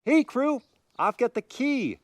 Hey crew, I've got the key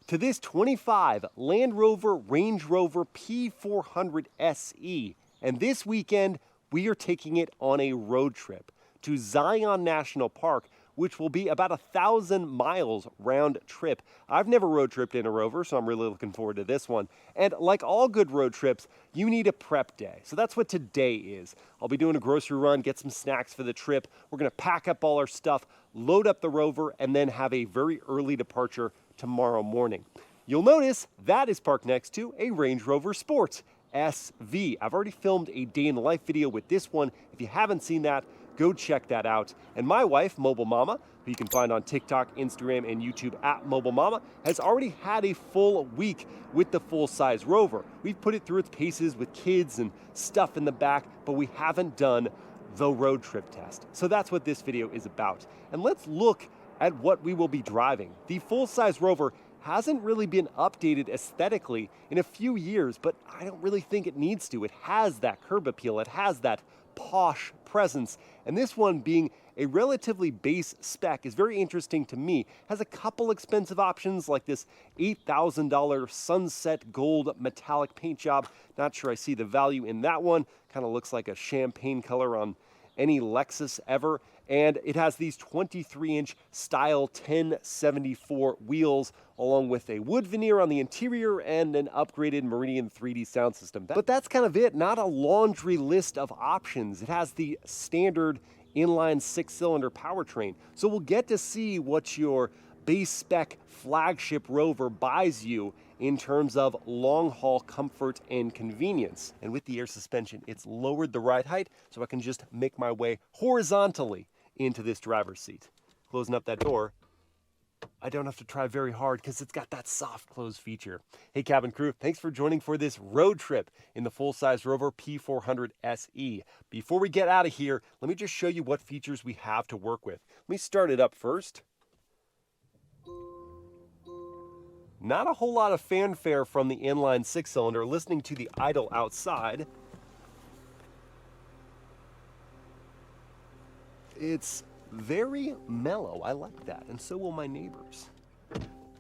to this 25 Land Rover Range Rover P400 SE. And this weekend, we are taking it on a road trip to Zion National Park, which will be about 1,000 miles round trip. I've never road tripped in a Rover, so I'm really looking forward to this one. And like all good road trips, you need a prep day. So that's what today is. I'll be doing a grocery run, get some snacks for the trip. We're gonna pack up all our stuff, load up the Rover, and then have a very early departure tomorrow morning. You'll notice that is parked next to a Range Rover Sport SV. I've already filmed a day in the life video with this one. If you haven't seen that, go check that out. And my wife, Mobile Mama, who you can find on TikTok, Instagram, and YouTube at Mobile Mama, has already had a full week with the full-size Rover. We've put it through its paces with kids and stuff in the back, but we haven't done the road trip test. So that's what this video is about. And let's look at what we will be driving. The full-size Rover hasn't really been updated aesthetically in a few years, but I don't really think it needs to. It has that curb appeal, it has that posh presence, and this one, being a relatively base spec, is very interesting to me. Has a couple expensive options like this $8,000 sunset gold metallic paint job. Not sure I see the value in that one. Kind of looks like a champagne color on any Lexus ever. And it has these 23-inch style 1074 wheels, along with a wood veneer on the interior and an upgraded Meridian 3D sound system. But that's kind of it, not a laundry list of options. It has the standard inline 6-cylinder powertrain. So we'll get to see what your base spec flagship Rover buys you in terms of long-haul comfort and convenience. And with the air suspension, it's lowered the ride height so I can just make my way horizontally into this driver's seat. Closing up that door, I don't have to try very hard because it's got that soft close feature. Hey cabin crew, thanks for joining for this road trip in the full-size Rover P400 SE. Before we get out of here, let me just show you what features we have to work with. Let me start it up first. Not a whole lot of fanfare from the inline 6-cylinder. Listening to the idle outside, it's very mellow. I like that, and so will my neighbors.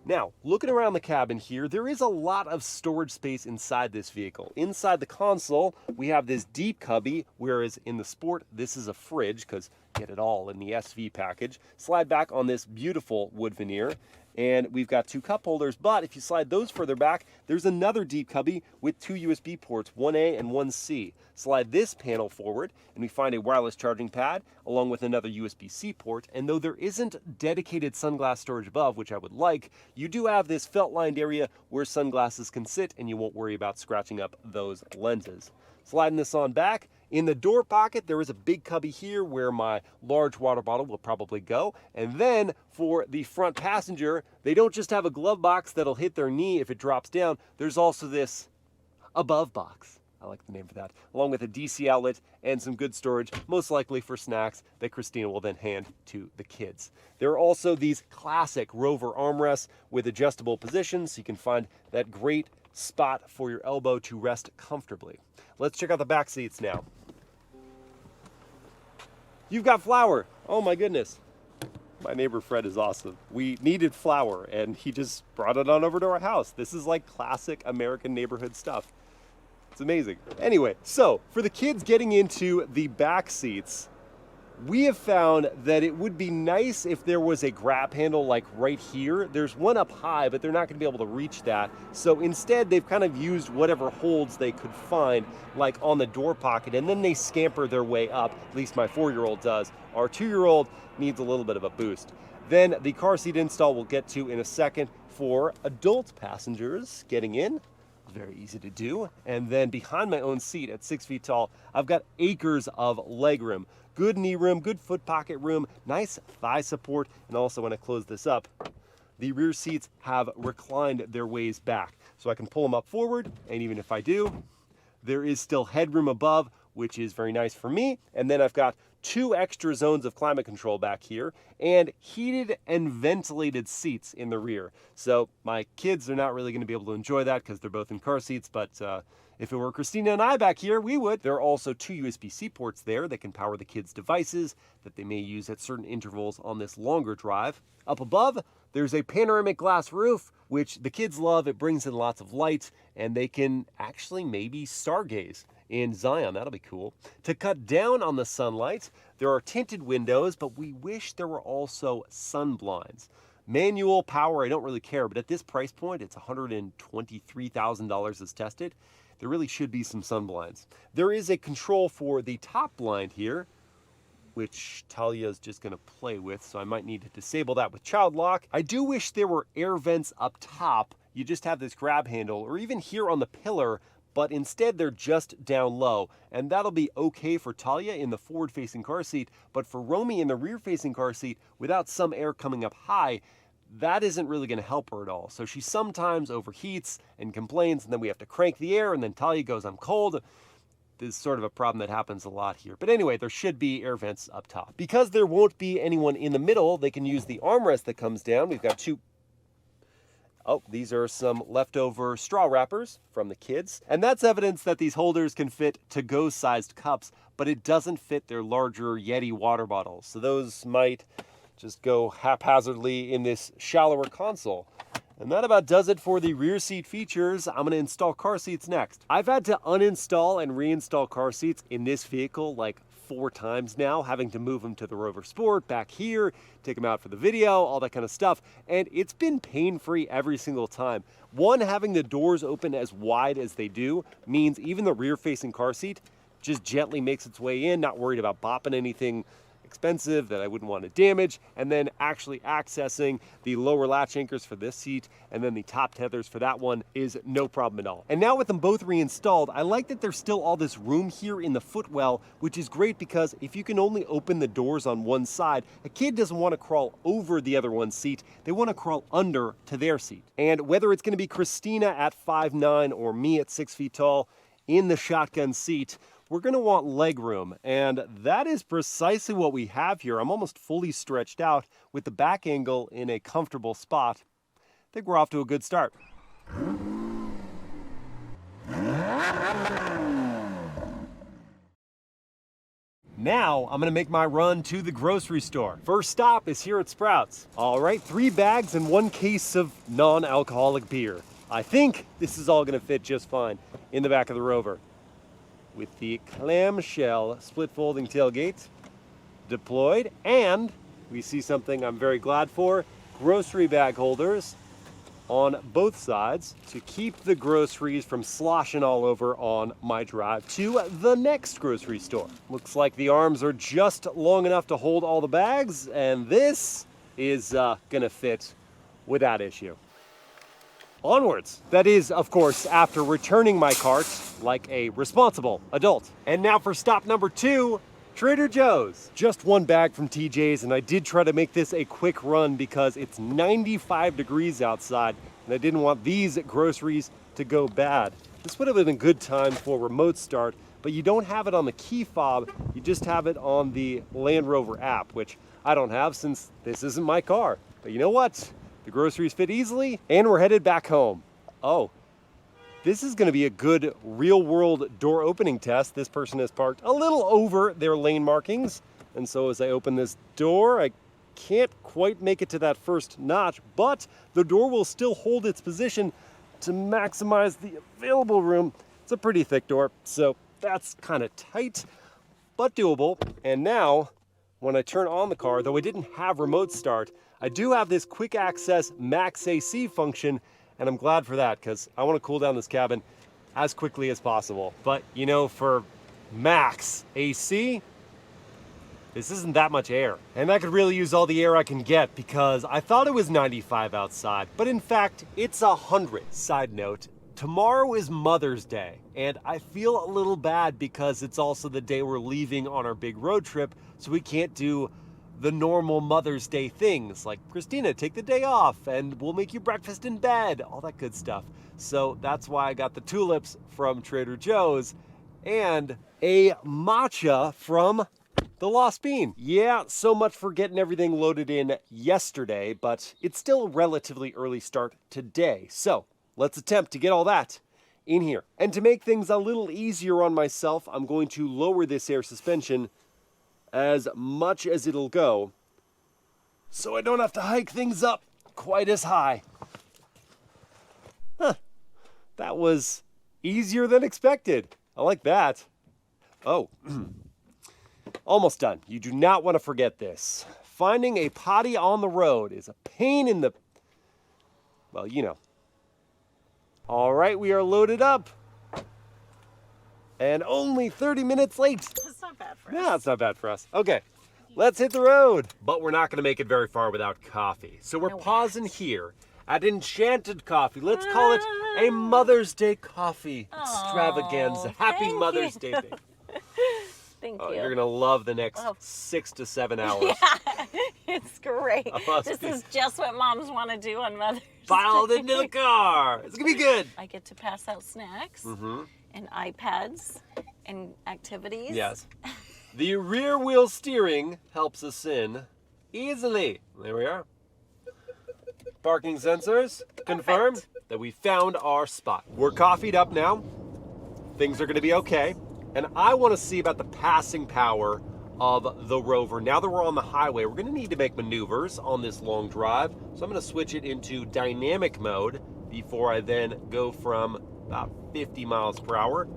Now, looking around the cabin here, there is a lot of storage space inside this vehicle. Inside the console, we have this deep cubby, whereas in the Sport, this is a fridge, because get it all in the SV package. Slide back on this beautiful wood veneer, and we've got two cup holders, but if you slide those further back, there's another deep cubby with two USB ports, 1A and 1C. Slide this panel forward, and we find a wireless charging pad, along with another USB-C port, and though there isn't dedicated sunglass storage above, which I would like, you do have this felt-lined area where sunglasses can sit, and you won't worry about scratching up those lenses. Sliding this on back, in the door pocket, there is a big cubby here where my large water bottle will probably go. And then for the front passenger, they don't just have a glove box that'll hit their knee if it drops down. There's also this above box. I like the name for that. Along with a DC outlet and some good storage, most likely for snacks that Christina will then hand to the kids. There are also these classic Rover armrests with adjustable positions, so you can find that great spot for your elbow to rest comfortably. Let's check out the back seats now. You've got flour. Oh my goodness. My neighbor Fred is awesome. We needed flour and he just brought it on over to our house. This is like classic American neighborhood stuff. It's amazing. Anyway, so for the kids getting into the back seats, we have found that it would be nice if there was a grab handle like right here. There's one up high, but they're not going to be able to reach that. So instead, they've kind of used whatever holds they could find, like on the door pocket, and then they scamper their way up. At least my 4-year-old does. Our 2-year-old needs a little bit of a boost. Then the car seat install we'll get to in a second for adult passengers getting in. Very easy to do. And then behind my own seat at 6 feet tall, I've got acres of legroom. Good knee room, good foot pocket room, nice thigh support, and also when I close this up, the rear seats have reclined their ways back. So I can pull them up forward, and even if I do, there is still headroom above, which is very nice for me. And then I've got 2 extra zones of climate control back here, and heated and ventilated seats in the rear. So my kids are not really going to be able to enjoy that because they're both in car seats, but if it were Christina and I back here, we would. There are also 2 USB-C ports there that can power the kids' devices that they may use at certain intervals on this longer drive. Up above, there's a panoramic glass roof, which the kids love. It brings in lots of light, and they can actually maybe stargaze in Zion. That'll be cool. To cut down on the sunlight, there are tinted windows, but we wish there were also sun blinds. Manual power, I don't really care, but at this price point, it's $123,000 as tested. There really should be some sun blinds. There is a control for the top blind here, which Talia is just going to play with, so I might need to disable that with child lock. I do wish there were air vents up top. You just have this grab handle, or even here on the pillar, but instead they're just down low. And that'll be okay for Talia in the forward-facing car seat, but for Romy in the rear-facing car seat, without some air coming up high, that isn't really going to help her at all. So she sometimes overheats and complains, and then we have to crank the air, and then Talia goes, "I'm cold." This is sort of a problem that happens a lot here. But anyway, there should be air vents up top. Because there won't be anyone in the middle, they can use the armrest that comes down. We've got 2... Oh, these are some leftover straw wrappers from the kids. And that's evidence that these holders can fit to-go sized cups, but it doesn't fit their larger Yeti water bottles. So those might just go haphazardly in this shallower console. And that about does it for the rear seat features. I'm going to install car seats next. I've had to uninstall and reinstall car seats in this vehicle like 4 times now, having to move them to the Rover Sport back here, take them out for the video, all that kind of stuff. And it's been pain-free every single time. One, having the doors open as wide as they do means even the rear-facing car seat just gently makes its way in, not worried about bopping anything expensive that I wouldn't want to damage, and then actually accessing the lower latch anchors for this seat and then the top tethers for that one is no problem at all. And now with them both reinstalled, I like that there's still all this room here in the footwell, which is great because if you can only open the doors on one side, a kid doesn't want to crawl over the other one's seat, they want to crawl under to their seat. And whether it's going to be Christina at 5'9" or me at 6 feet tall in the shotgun seat, we're going to want leg room, and that is precisely what we have here. I'm almost fully stretched out with the back angle in a comfortable spot. I think we're off to a good start. Now, I'm going to make my run to the grocery store. First stop is here at Sprouts. All right, 3 bags and 1 case of non-alcoholic beer. I think this is all going to fit just fine in the back of the Rover. With the clamshell split folding tailgate deployed, and we see something I'm very glad for, grocery bag holders on both sides to keep the groceries from sloshing all over on my drive to the next grocery store. Looks like the arms are just long enough to hold all the bags, and this is gonna fit without issue. Onwards. That is, of course, after returning my cart like a responsible adult. And now for stop number 2, Trader Joe's. Just 1 bag from TJ's, and I did try to make this a quick run because it's 95 degrees outside, and I didn't want these groceries to go bad. This would have been a good time for remote start, but you don't have it on the key fob, you just have it on the Land Rover app, which I don't have since this isn't my car. But you know what? The groceries fit easily, and we're headed back home. Oh, this is going to be a good real-world door opening test. This person has parked a little over their lane markings, and so as I open this door, I can't quite make it to that first notch, but the door will still hold its position to maximize the available room. It's a pretty thick door, so that's kind of tight, but doable. And now, when I turn on the car, though I didn't have remote start, I do have this quick access max AC function, and I'm glad for that because I want to cool down this cabin as quickly as possible. But you know, for max AC, this isn't that much air. And I could really use all the air I can get because I thought it was 95 outside, but in fact, it's 100. Side note, tomorrow is Mother's Day, and I feel a little bad because it's also the day we're leaving on our big road trip, so we can't do the normal Mother's Day things like, Christina, take the day off and we'll make you breakfast in bed, all that good stuff. So that's why I got the tulips from Trader Joe's and a matcha from the the Lost Bean. Yeah, so much for getting everything loaded in yesterday, but it's still a relatively early start today. So let's attempt to get all that in here. And to make things a little easier on myself, I'm going to lower this air suspension as much as it'll go, so I don't have to hike things up quite as high. Huh, that was easier than expected. I like that. Oh, almost done. You do not want to forget this. Finding a potty on the road is a pain in the, well, you know. All right, we are loaded up. And only 30 minutes late. That's not bad for us. No, it's not bad for us. Okay, let's hit the road. But we're not going to make it very far without coffee. So we're pausing here at Enchanted Coffee. Let's call it a Mother's Day coffee extravaganza. Happy Mother's Day, baby. Thank you. You're going to love the next 6 to 7 hours. Yeah, it's great. This is just what moms want to do on Mother's Day. Piled into the car. It's going to be good. I get to pass out snacks and iPads and activities. Yes. The rear wheel steering helps us in easily. There we are. Parking sensors confirm that we found our spot. We're coffeeed up now. Things are going to be okay. And I want to see about the passing power of the Rover. Now that we're on the highway, we're going to need to make maneuvers on this long drive. So I'm going to switch it into dynamic mode before I then go from about 50 miles per hour.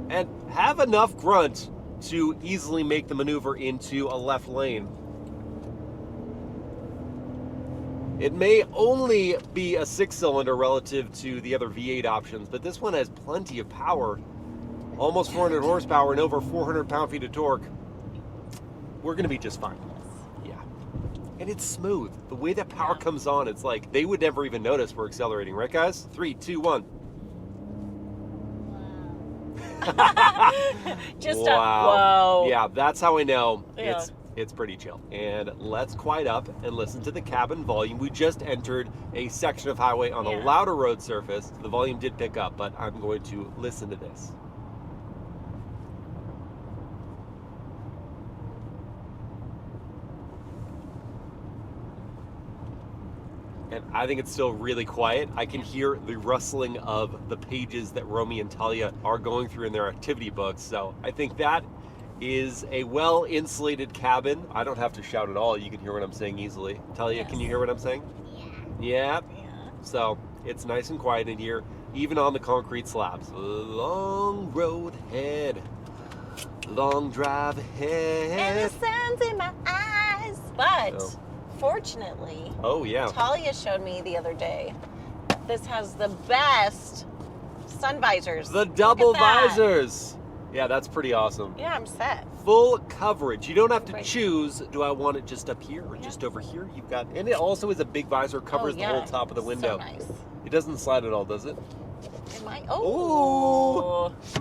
And have enough grunt to easily make the maneuver into a left lane. It may only be a 6-cylinder relative to the other V8 options, but this one has plenty of power. Almost 400 horsepower and over 400 pound-feet of torque. We're going to be just fine. Yeah. And it's smooth. The way that power comes on, it's like they would never even notice we're accelerating. Right, guys? 3, 2, 1. Just wow. whoa. Yeah, that's how I know it's pretty chill. And let's quiet up and listen to the cabin volume. We just entered a section of highway on a louder road surface. The volume did pick up, but I'm going to listen to this. And I think it's still really quiet. I can hear the rustling of the pages that Romy and Talia are going through in their activity books. So I think that is a well-insulated cabin. I don't have to shout at all. You can hear what I'm saying easily. Talia, can you hear what I'm saying? Yeah. So it's nice and quiet in here, even on the concrete slabs. Long road ahead. Long drive ahead. And the sun's in my eyes. But fortunately, Talia showed me the other day, this has the best sun visors. The double visors. Yeah, that's pretty awesome. Yeah, I'm set. Full coverage. You don't have to choose, do I want it just up here or just over here? You've got, and it also is a big visor, covers the whole top of the window. So nice. It doesn't slide at all, does it? It might.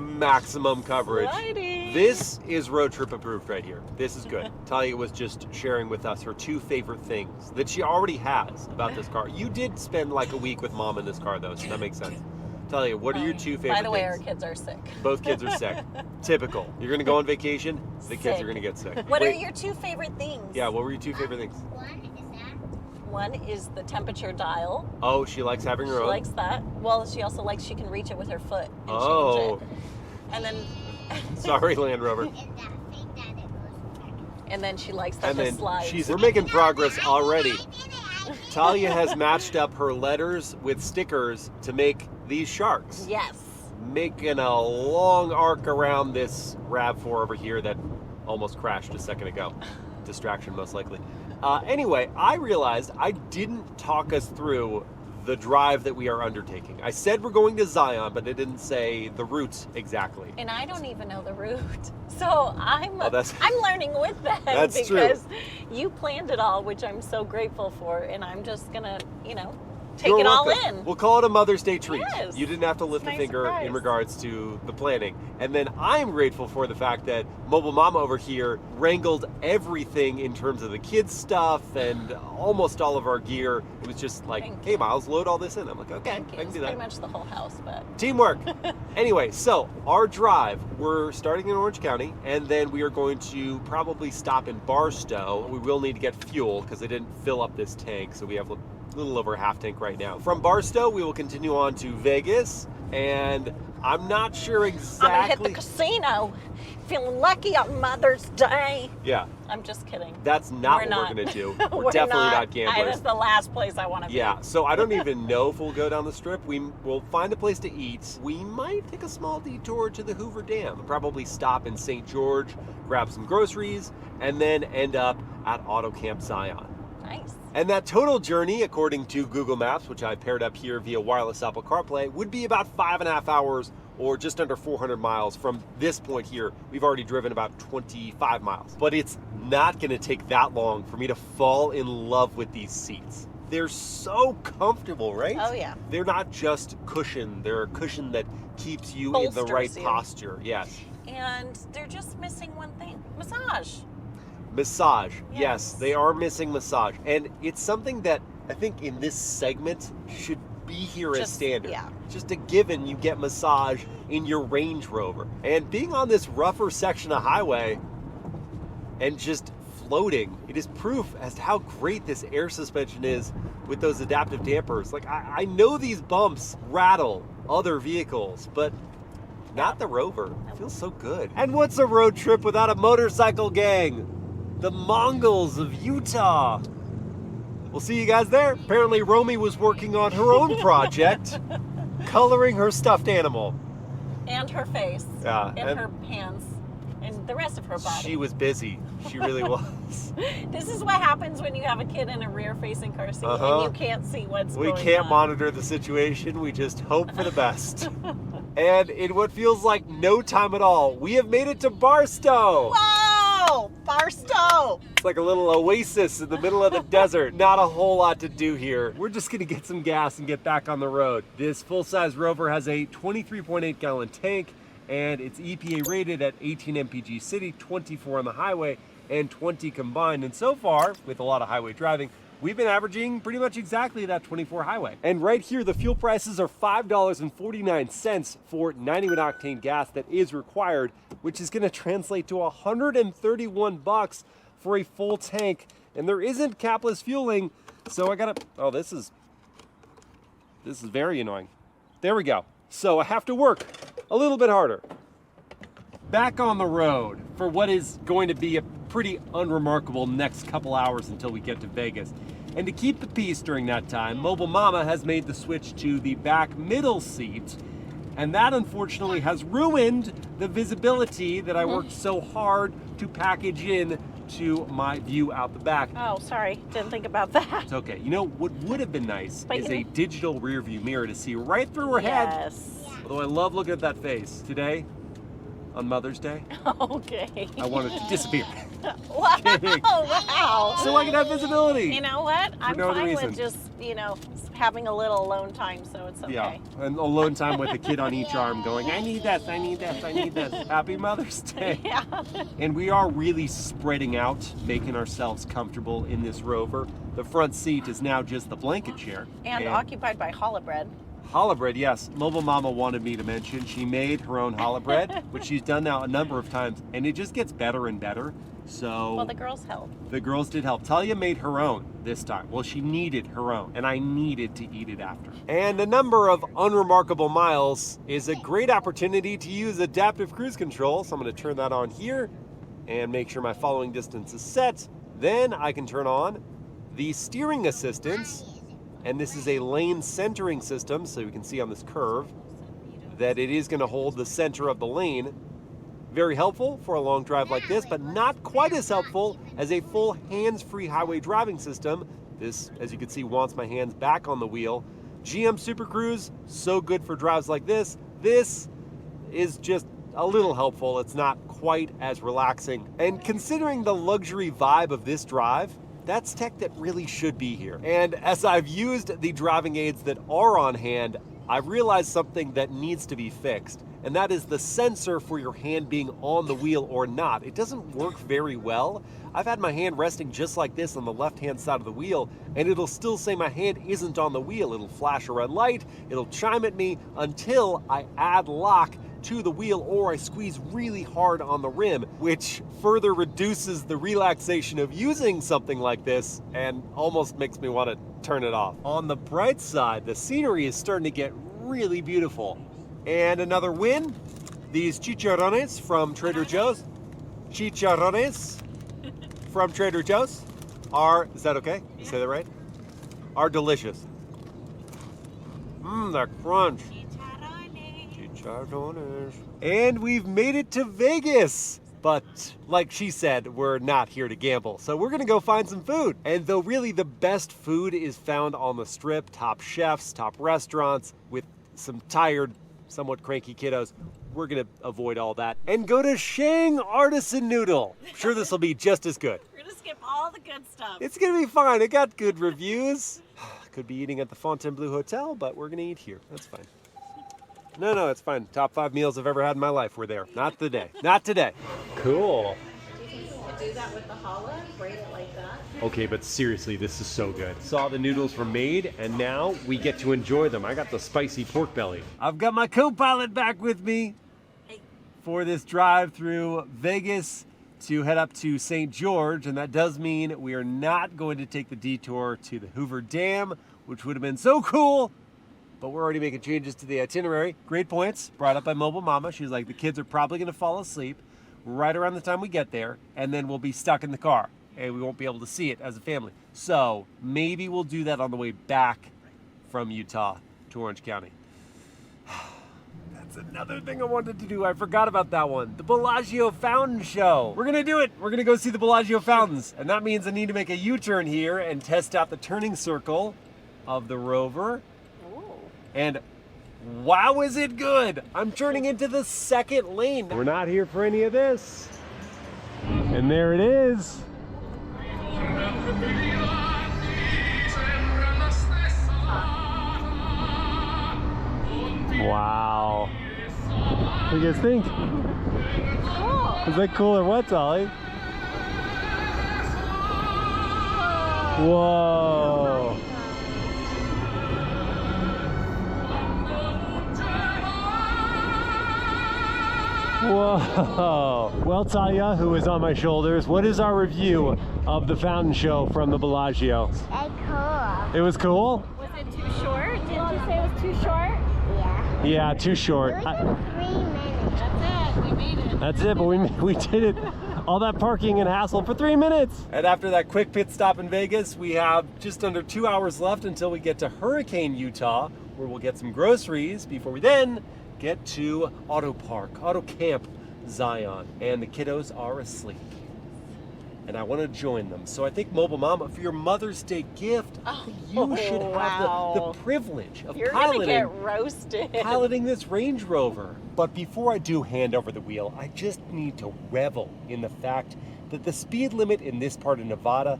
Maximum coverage. Sliding. This is road trip approved right here. This is good. Talia was just sharing with us her 2 favorite things that she already has about this car. You did spend like a week with mom in this car though, so that makes sense. Talia, what are your 2 favorite things? By the way, our kids are sick. Both kids are sick. Typical. You're going to go on vacation, the kids are going to get sick. What are your 2 favorite things? Yeah, what were your 2 favorite things? One is the temperature dial. Oh, she likes having her own? She likes that. Well, she also likes she can reach it with her foot and change it. And then... Sorry, Land Rover. And then she likes that the slides. We're making progress already. Talia has matched up her letters with stickers to make these sharks. Yes. Making a long arc around this RAV4 over here that almost crashed a second ago. Distraction, most likely. Anyway, I realized I didn't talk us through the drive that we are undertaking. I said we're going to Zion, but it didn't say the route exactly. And I don't even know the route. So I'm learning with them because you planned it all, which I'm so grateful for. And I'm just going to, take it all in. We'll call it a Mother's Day treat. Yes. You didn't have to lift a finger in regards to the planning. And then I'm grateful for the fact that Mobile Mama over here wrangled everything in terms of the kids' stuff and almost all of our gear. It was just like, hey, Miles, load all this in. I'm like, okay, I can do that. Pretty much the whole house, but teamwork. Anyway, so our drive, we're starting in Orange County, and then we are going to probably stop in Barstow. We will need to get fuel because they didn't fill up this tank, so we have a little over half tank right now. From Barstow, we will continue on to Vegas, and I'm not sure exactly. I'm gonna hit the casino. Feeling lucky on Mother's Day. Yeah. I'm just kidding. That's not what we're gonna do. We're definitely not gamblers. That's the last place I want to be. Yeah, so I don't even know if we'll go down the strip. We will find a place to eat. We might take a small detour to the Hoover Dam. Probably stop in St. George, grab some groceries, and then end up at Autocamp Zion. Nice. And that total journey, according to Google Maps, which I paired up here via wireless Apple CarPlay, would be about 5.5 hours or just under 400 miles from this point here. We've already driven about 25 miles. But it's not gonna take that long for me to fall in love with these seats. They're so comfortable, right? Oh, yeah. They're not just cushion. They're a cushion that keeps you in the right posture. Yes. And they're just missing one thing. Massage. Massage. Yes, they are missing massage. And it's something that I think in this segment should be here as standard. Yeah. Just a given, you get massage in your Range Rover. And being on this rougher section of highway and just floating, it is proof as to how great this air suspension is with those adaptive dampers. Like, I know these bumps rattle other vehicles, but not the Rover. It feels so good. And what's a road trip without a motorcycle gang? The Mongols of Utah. We'll see you guys there. Apparently Romy was working on her own project, coloring her stuffed animal. And her face. Yeah. And her hands. And the rest of her body. She was busy. She really was. This is what happens when you have a kid in a rear-facing car seat and you can't see what's going on. We can't monitor the situation. We just hope for the best. And in what feels like no time at all, we have made it to Barstow. Wow! Barstow! It's like a little oasis in the middle of the desert. Not a whole lot to do here. We're just gonna get some gas and get back on the road. This full-size Rover has a 23.8 gallon tank, and it's EPA rated at 18 mpg city, 24 on the highway, and 20 combined. And so far, with a lot of highway driving, we've been averaging pretty much exactly that 24 highway. And right here, the fuel prices are $5.49 for 91 octane gas that is required, which is gonna translate to $131 for a full tank. And there isn't capless fueling, so I gotta, oh, this is very annoying. There we go. So I have to work a little bit harder. Back on the road for what is going to be a pretty unremarkable next couple hours until we get to Vegas. And to keep the peace during that time, Mobile Mama has made the switch to the back middle seat, and that unfortunately has ruined the visibility that I worked so hard to package in to my view out the back. Oh, sorry. Didn't think about that. It's okay. You know, what would have been nice is a digital rear view mirror to see right through her head. Yes. Although I love looking at that face. Today, on Mother's Day, okay, I wanted to disappear. Wow, wow. So I can have visibility. You know what? I'm fine reason. with just, having a little alone time, so it's okay. Yeah, and alone time with a kid on each arm going, I need this, I need this, I need this. Happy Mother's Day. Yeah. And we are really spreading out, making ourselves comfortable in this Rover. The front seat is now just the blanket chair. And occupied by challah bread. Challah bread, yes. Mobile Mama wanted me to mention she made her own challah bread, which she's done now a number of times, and it just gets better and better. So well, the girls helped. The girls did help. Talia made her own this time. Well, she needed her own, and I needed to eat it after. And a number of unremarkable miles is a great opportunity to use adaptive cruise control. So I'm going to turn that on here and make sure my following distance is set. Then I can turn on the steering assistance. And this is a lane centering system, so you can see on this curve that it is going to hold the center of the lane. Very helpful for a long drive like this, but not quite as helpful as a full hands-free highway driving system. This, as you can see, wants my hands back on the wheel. GM Super Cruise, so good for drives like this. This is just a little helpful. It's not quite as relaxing. And considering the luxury vibe of this drive, That's tech that really should be here. And as I've used the driving aids that are on hand, I've realized something that needs to be fixed, and that is the sensor for your hand being on the wheel or not. It doesn't work very well. I've had my hand resting just like this on the left-hand side of the wheel, and it'll still say my hand isn't on the wheel. It'll flash a red light, it'll chime at me until I add lock to the wheel or I squeeze really hard on the rim, which further reduces the relaxation of using something like this and almost makes me want to turn it off. On the bright side, the scenery is starting to get really beautiful. And another win, these chicharrones from Trader Joe's. Chicharrones from Trader Joe's are, is that okay? You say that right? Are delicious. Mmm, that crunch. Chicharrones. And we've made it to Vegas. But like she said, we're not here to gamble. So we're gonna go find some food. And though really the best food is found on the strip, top chefs, top restaurants, with some tired, somewhat cranky kiddos, we're gonna avoid all that and go to Shang Artisan Noodle. I'm sure this will be just as good. We're gonna skip all the good stuff. It's gonna be fine, it got good reviews. Could be eating at the Fontainebleau Hotel, but we're gonna eat here, that's fine. No, it's fine. Top 5 meals I've ever had in my life were there. Not today. Not today. Cool. Do you think you could do that with the challah? Braid it like that? Okay, but seriously, this is so good. Saw the noodles were made, and now we get to enjoy them. I got the spicy pork belly. I've got my co-pilot back with me for this drive through Vegas to head up to St. George, and that does mean we are not going to take the detour to the Hoover Dam, which would have been so cool. But we're already making changes to the itinerary. Great points, brought up by Mobile Mama. She's like, the kids are probably gonna fall asleep right around the time we get there, and then we'll be stuck in the car, and we won't be able to see it as a family. So maybe we'll do that on the way back from Utah to Orange County. That's another thing I wanted to do. I forgot about that one. The Bellagio Fountain Show. We're gonna do it. We're gonna go see the Bellagio Fountains, and that means I need to make a U-turn here and test out the turning circle of the Rover. And wow, is it good! I'm turning into the second lane. We're not here for any of this. And there it is. Wow. What do you guys think? Cool. Is that cool or what, Tolly? Whoa. Whoa! Well, Talia, who is on my shoulders, what is our review of the fountain show from the Bellagio? Cool. It was cool? Was it too short? Didn't you say it was too short? Yeah. Yeah, too short. It was 3 minutes. That's it. We made it. That's it, but we did it. All that parking and hassle for 3 minutes. And after that quick pit stop in Vegas, we have just under 2 hours left until we get to Hurricane, Utah, where we'll get some groceries before we then get to Autocamp Zion, and the kiddos are asleep. And I want to join them. So I think, Mobile Mama, for your Mother's Day gift, you should have the privilege of You're gonna get roasted. piloting this Range Rover. But before I do hand over the wheel, I just need to revel in the fact that the speed limit in this part of Nevada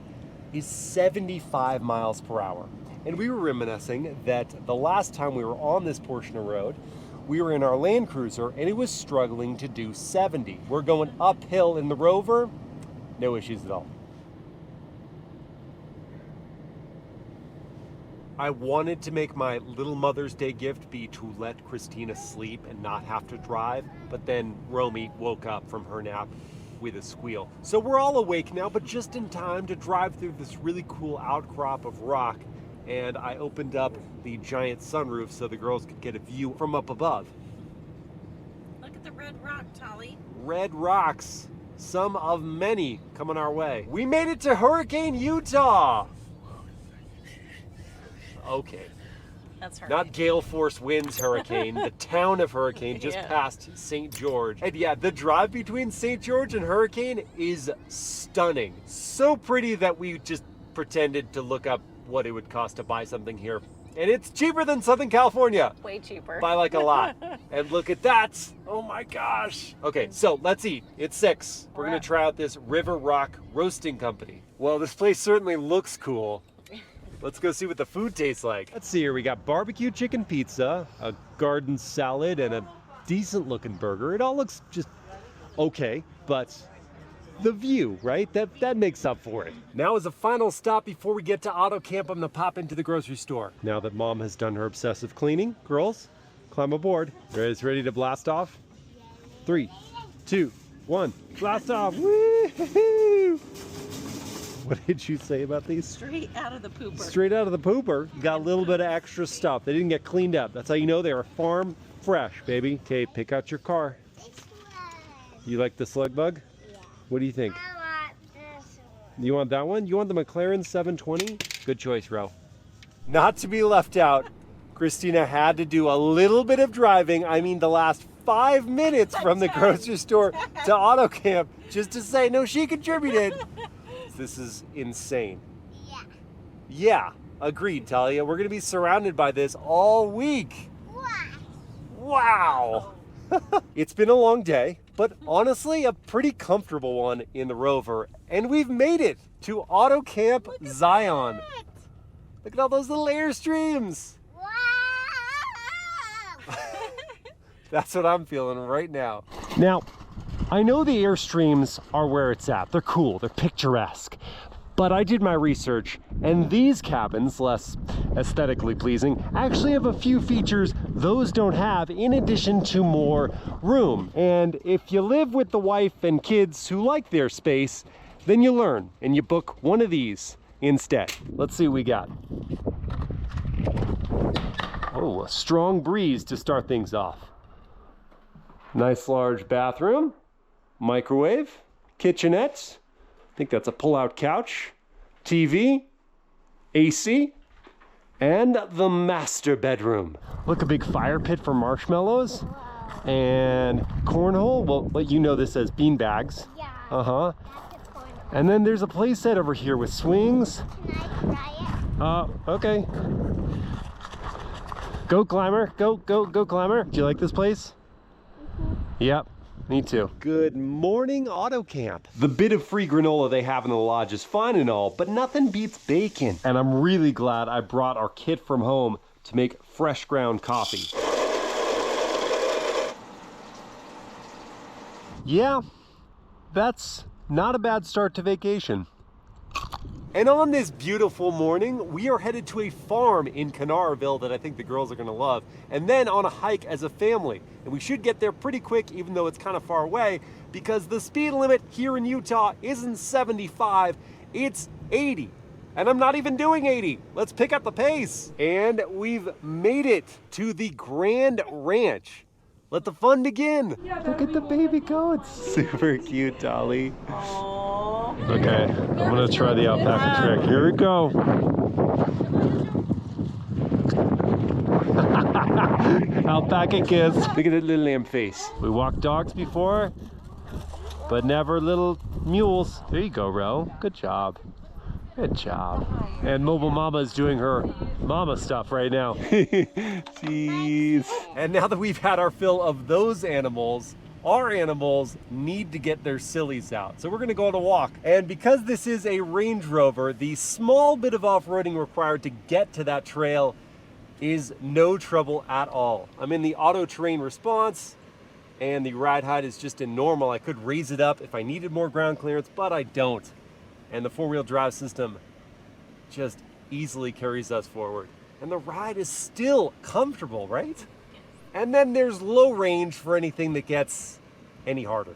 is 75 miles per hour. And we were reminiscing that the last time we were on this portion of road, we were in our Land Cruiser and it was struggling to do 70. We're going uphill in the Rover, no issues at all. I wanted to make my little Mother's Day gift be to let Christina sleep and not have to drive, but then Romy woke up from her nap with a squeal. So we're all awake now, but just in time to drive through this really cool outcrop of rock, and I opened up the giant sunroof so the girls could get a view from up above. Look at the red rock, Tolly. Red rocks, some of many coming our way. We made it to Hurricane, Utah. Okay. That's her. Not gale force winds hurricane, the town of Hurricane, just past St. George. And yeah, the drive between St. George and Hurricane is stunning. So pretty that we just pretended to look up what it would cost to buy something here And it's cheaper than Southern California. Way cheaper. By like a lot. And look at that. Oh my gosh. Okay, so let's eat. It's 6. We're gonna try out this River Rock Roasting Company. Well, this place certainly looks cool. Let's go see what the food tastes like. Let's see here. We got barbecue chicken pizza, a garden salad, and a decent looking burger. It all looks just okay, but the view, right? That makes up for it. Now as a final stop before we get to Autocamp, I'm gonna pop into the grocery store. Now that Mom has done her obsessive cleaning, girls, climb aboard. You guys ready to blast off? 3, 2, 1, blast off. Woo-hoo-hoo! What did you say about these? Straight out of the pooper. Straight out of the pooper. Got a little bit of extra stuff. They didn't get cleaned up. That's how you know they are farm fresh, baby. Okay, pick out your car. You like the slug bug? Yeah. What do you think? I want this one. You want that one? You want the McLaren 720? Good choice, Ro. Not to be left out, Christina had to do a little bit of driving. I mean, the last 5 minutes from the grocery store to Autocamp just to say, no, she contributed. This is insane. Yeah. Yeah, agreed, Talia. We're going to be surrounded by this all week. Wow. It's been a long day, but honestly, a pretty comfortable one in the Rover. And we've made it to Autocamp Zion. Look at all those little Airstreams. Wow. That's what I'm feeling right now. Now, I know the Airstreams are where it's at. They're cool, they're picturesque. But I did my research, and these cabins, less aesthetically pleasing, actually have a few features those don't have, in addition to more room. And if you live with the wife and kids who like their space, then you learn, and you book one of these instead. Let's see what we got. Oh, a strong breeze to start things off. Nice large bathroom. Microwave, kitchenette, I think that's a pull-out couch, TV, AC, and the master bedroom. Look, a big fire pit for marshmallows and cornhole. Well, you know this as bean bags. Yeah. Uh-huh. That's a corner. And then there's a play set over here with swings. Can I try it? Okay. Go, climber. Go, climber. Do you like this place? Yep. Me too. Good morning, Autocamp. The bit of free granola they have in the lodge is fine and all, but nothing beats bacon. And I'm really glad I brought our kit from home to make fresh ground coffee. Yeah, that's not a bad start to vacation. And on this beautiful morning, we are headed to a farm in Canaraville that I think the girls are gonna love, and then on a hike as a family. And we should get there pretty quick, even though it's kind of far away, because the speed limit here in Utah isn't 75, it's 80. And I'm not even doing 80. Let's pick up the pace. And we've made it to the Grand Ranch. Let the fun begin. Look at the baby goats. Super cute, Dolly. Aww. Okay, I'm gonna try the alpaca trick. Here we go. Alpaca kiss. Look at that little lamb face. We walked dogs before, but never little mules. There you go, Ro. Good job. Good job. And Mobile Mama is doing her mama stuff right now. Jeez. And now that we've had our fill of those animals, our animals need to get their sillies out. So we're gonna go on a walk. And because this is a Range Rover, the small bit of off-roading required to get to that trail is no trouble at all. I'm in the auto terrain response, and the ride height is just in normal. I could raise it up if I needed more ground clearance, but I don't. And the four-wheel drive system just easily carries us forward. And the ride is still comfortable, right? And then there's low range for anything that gets any harder.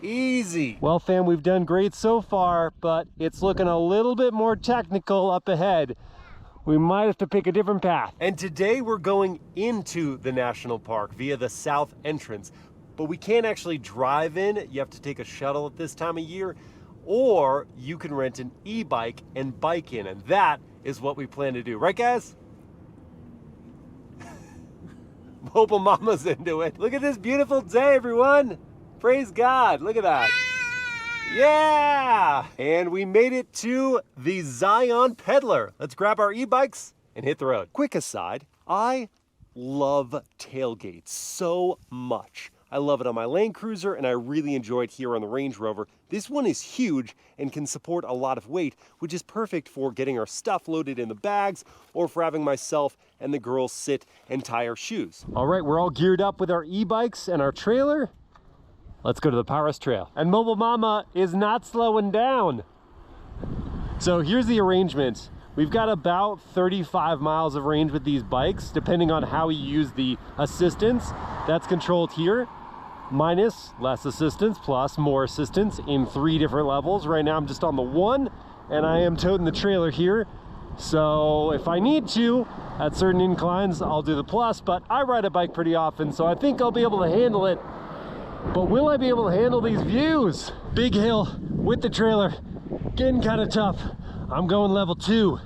Easy. Well, fam, we've done great so far, but it's looking a little bit more technical up ahead. We might have to pick a different path. And today we're going into the national park via the south entrance, but we can't actually drive in. You have to take a shuttle at this time of year, or you can rent an e-bike and bike in, and that is what we plan to do. Right, guys? Mobile Mama's into it. Look at this beautiful day, everyone. Praise God. Look at that. Yeah! And we made it to the Zion Peddler. Let's grab our e-bikes and hit the road. Quick aside, I love tailgates so much. I love it on my Land Cruiser, and I really enjoy it here on the Range Rover. This one is huge and can support a lot of weight, which is perfect for getting our stuff loaded in the bags or for having myself and the girls sit and tie our shoes. All right, we're all geared up with our e-bikes and our trailer. Let's go to the Paris Trail. And Mobile Mama is not slowing down. So here's the arrangement. We've got about 35 miles of range with these bikes, depending on how you use the assistance. That's controlled here. Minus, less assistance, plus more assistance in 3 different levels. Right now I'm just on the 1, and I am toting the trailer here. So if I need to, at certain inclines, I'll do the plus, but I ride a bike pretty often, so I think I'll be able to handle it. But will I be able to handle these views? Big hill with the trailer, getting kind of tough. I'm going level 2.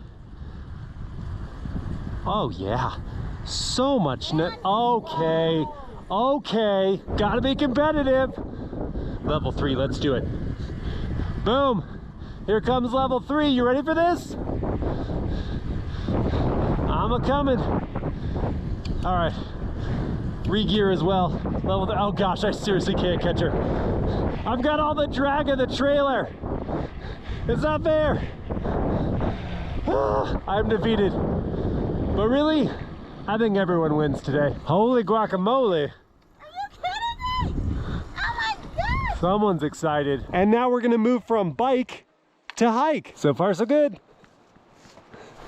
Oh yeah, so much net. Okay. Okay, gotta be competitive. Level 3, let's do it. Boom, here comes level 3. You ready for this? I'm a-coming. All right, re-gear as well. Level 3, oh gosh, I seriously can't catch her. I've got all the drag of the trailer. It's not fair. I'm defeated. But really, I think everyone wins today. Holy guacamole. Are you kidding me? Oh my God! Someone's excited. And now we're gonna move from bike to hike. So far, so good.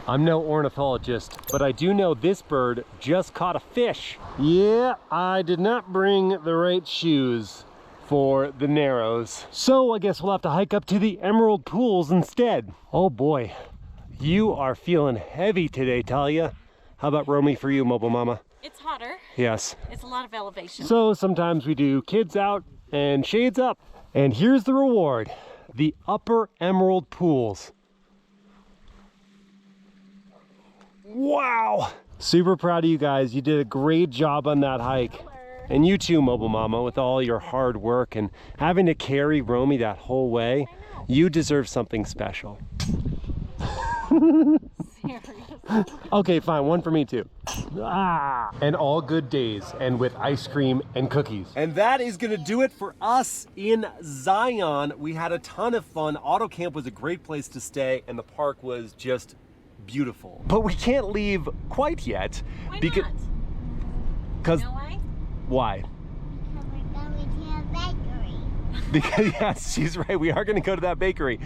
I'm no ornithologist, but I do know this bird just caught a fish. Yeah, I did not bring the right shoes for the Narrows. So I guess we'll have to hike up to the Emerald Pools instead. Oh boy, you are feeling heavy today, Talia. How about Romy for you, Mobile Mama? It's hotter. Yes. It's a lot of elevation. So sometimes we do kids out and shades up. And here's the reward, the Upper Emerald Pools. Wow. Super proud of you guys. You did a great job on that hike. And you too, Mobile Mama, with all your hard work and having to carry Romy that whole way. You deserve something special. Okay, fine, one for me too. Ah. And all good days end with ice cream and cookies. And that is gonna do it for us in Zion. We had a ton of fun. Autocamp was a great place to stay, and the park was just beautiful. But we can't leave quite yet. Why because not? Because You know why? why? Because we're going to a bakery. Because yes, she's right, we are gonna go to that bakery.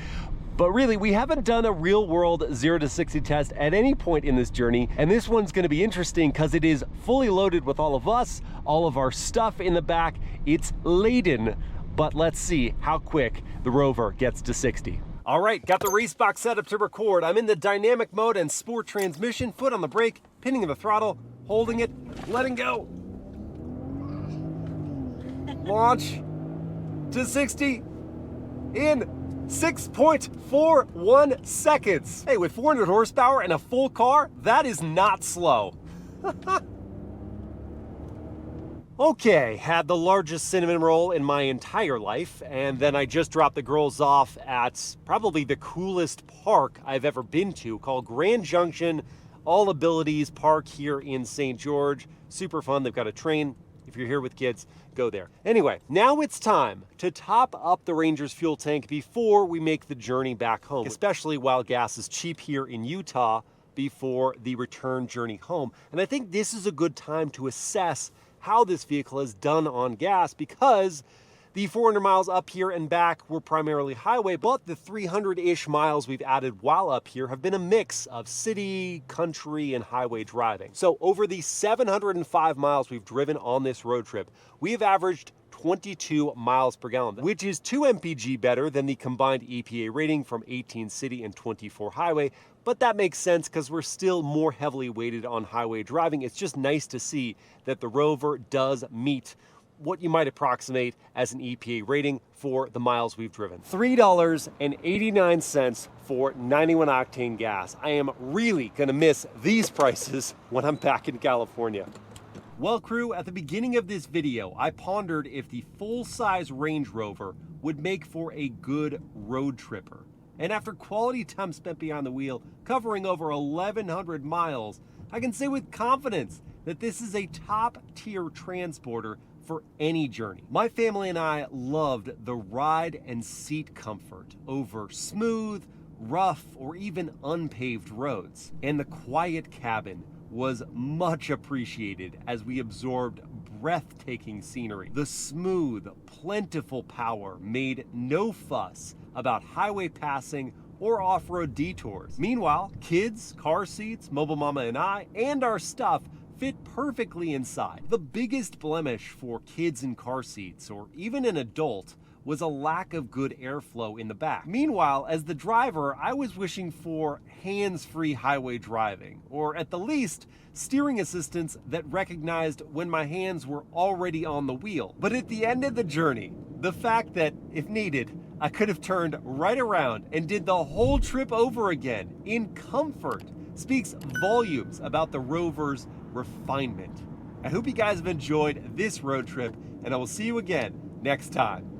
But really, we haven't done a real world 0 to 60 test at any point in this journey. And this one's gonna be interesting because it is fully loaded with all of us, all of our stuff in the back. It's laden, but let's see how quick the Rover gets to 60. All right, got the race box set up to record. I'm in the dynamic mode and sport transmission, foot on the brake, pinning the throttle, holding it, letting go. Launch to 60 in 6.41 seconds. Hey, with 400 horsepower and a full car, that is not slow. Okay, had the largest cinnamon roll in my entire life, and then I just dropped the girls off at probably the coolest park I've ever been to, called Grand Junction All Abilities Park here in St. George. Super fun. They've got a train. If you're here with kids, go there. Anyway, now it's time to top up the Ranger's fuel tank before we make the journey back home, especially while gas is cheap here in Utah before the return journey home. And I think this is a good time to assess how this vehicle has done on gas, because the 400 miles up here and back were primarily highway, but the 300-ish miles we've added while up here have been a mix of city, country, and highway driving. So over the 705 miles we've driven on this road trip, we have averaged 22 miles per gallon, which is 2 mpg better than the combined EPA rating from 18 city and 24 highway. But that makes sense because we're still more heavily weighted on highway driving. It's just nice to see that the Rover does meet what you might approximate as an EPA rating for the miles we've driven. $3.89 for 91 octane gas. I am really gonna miss these prices when I'm back in California. Well, crew, at the beginning of this video, I pondered if the full-size Range Rover would make for a good road tripper. And after quality time spent behind the wheel, covering over 1,100 miles, I can say with confidence that this is a top-tier transporter for any journey. My family and I loved the ride and seat comfort over smooth, rough, or even unpaved roads. And the quiet cabin was much appreciated as we absorbed breathtaking scenery. The smooth, plentiful power made no fuss about highway passing or off-road detours. Meanwhile, kids, car seats, Mobile Mama and I, and our stuff fit perfectly inside. The biggest blemish for kids in car seats, or even an adult, was a lack of good airflow in the back. Meanwhile, as the driver, I was wishing for hands-free highway driving, or at the least, steering assistance that recognized when my hands were already on the wheel. But at the end of the journey, the fact that, if needed, I could have turned right around and did the whole trip over again in comfort speaks volumes about the Rover's refinement. I hope you guys have enjoyed this road trip, and I will see you again next time.